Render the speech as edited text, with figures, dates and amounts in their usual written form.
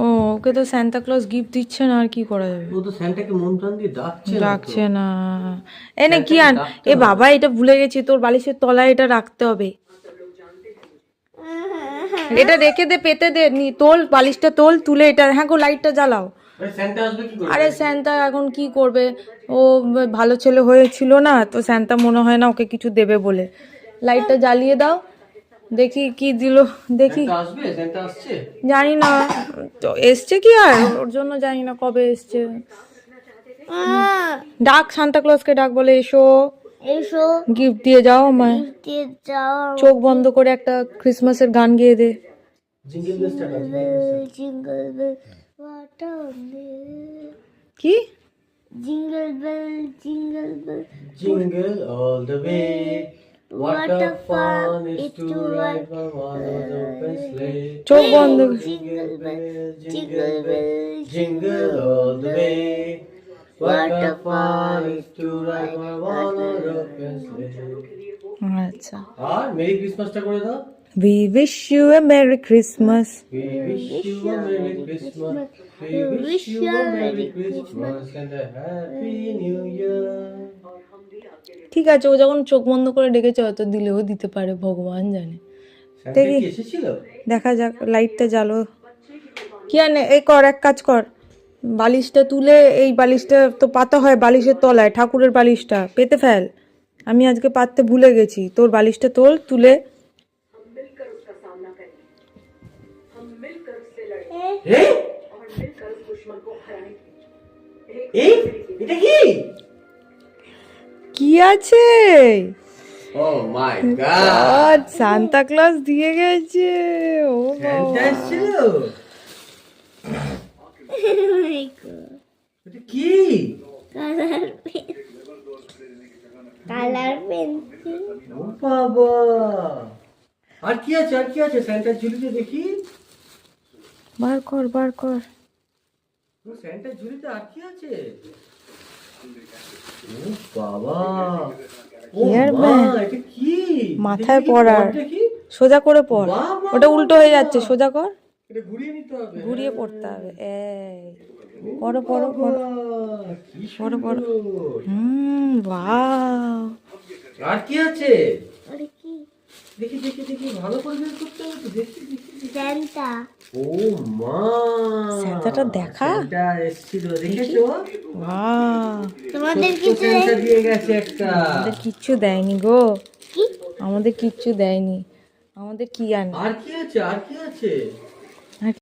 ও ওকে তো Santa Claus gift দিচ্ছে না, আর কি করা যাবে? ও তো সান্টাকে মন প্রাণ দিয়ে ডাকছে না। এনে কি আন, এ বাবা এটা ভুলে গেছি, তোর বালিশের তলায় এটা রাখতে হবে। এটা রেখে দে, পেতে দে, তোল বালিশটা, তোল, তুলে এটা, হ্যাঁ গো লাইটটা জ্বালাও। আরে স্যান্টা এখন কি করবে, ও ভালো ছেলে হয়েছিল না তো, স্যান্টা মনে হয় না ওকে কিছু দেবে বলে। লাইটটা জ্বালিয়ে দাও, দেখি কি দিল, দেখি। জানি না তো এসছে কি, আর ওর জন্য জানি না কবে এসছে। ডাক, সান্তা ক্লজকে ডাক, বলে এসো এসো, গিফট দিয়ে যাও আমায়। চোখ বন্ধ করে একটা ক্রিসমাসের গান গেয়ে দে। কি? Jingle bell jingle bell jingle all the way, what a fun it to ride one open sleigh. চোখ বন্ধ। Jingle bell jingle bell jingle all the way, what a fun it to ride one open sleigh. আচ্ছা, আর Mary ক্রিসমাসটা করে দাও। We wish you a Merry Christmas. We wish you a Merry Christmas. We wish you a Merry Christmas and a Happy New Year. ঠিক আছে, ও যখন চোখ বন্ধ করে ডেকেছে হয়তো দিলেও দিতে পারে, ভগবান জানে। দেখি এসেছিল, দেখা যাক। লাইটটা জ্বালো। কি আনে, এই কর, এক কাজ কর, বালিশটা তুলে, এই বালিশটা তো পাতা হয় বালিশের তলায়, ঠাকুরের বালিশটা পেতে ফেল। আমি আজকে পাততে ভুলে গেছি, তোর বালিশটা তোল, তুলে। এটা কি? কি আছে? Oh my God! Santa Claus দিয়ে গেছে। ও সান্টা এসেছিল। এটা কি? Colour pencil. ও বাবা, আর কি আছে, আর কি আছে সান্টার ঝুলিতে? দেখি, বার কর, বার কর। ও সান্টার ঝুলিতে আর কি আছে? ও বাবা, ও মা, এটা কি? মাথায় পড়ার, সোজা করে পড়, ওটা উল্টো হয়ে যাচ্ছে, সোজা কর। এটা ঘুরিয়ে নিতে হবে, ঘুরিয়ে পড়তে হবে। এই পড়ো পড়ো পড়ো পড়ো পড়ো। ওয়াও, আর কি আছে? আরে কি? দেখি দেখি দেখি, ভালো করে বের করতে হবে তো। দেখি দেখি। সান্তা। ও মা, সান্তাটা দেখা। এটা এসেছিল, দেখেছো? ওয়াও, তোমাদের কিছু সান্টা দিয়ে গেছে একটা। আমাদের কিচ্ছু দেয়নি গো, কি? আমাদের কিচ্ছু দেয়নি। আমাদের কি আনে? আর কি আছে, আর কি আছে?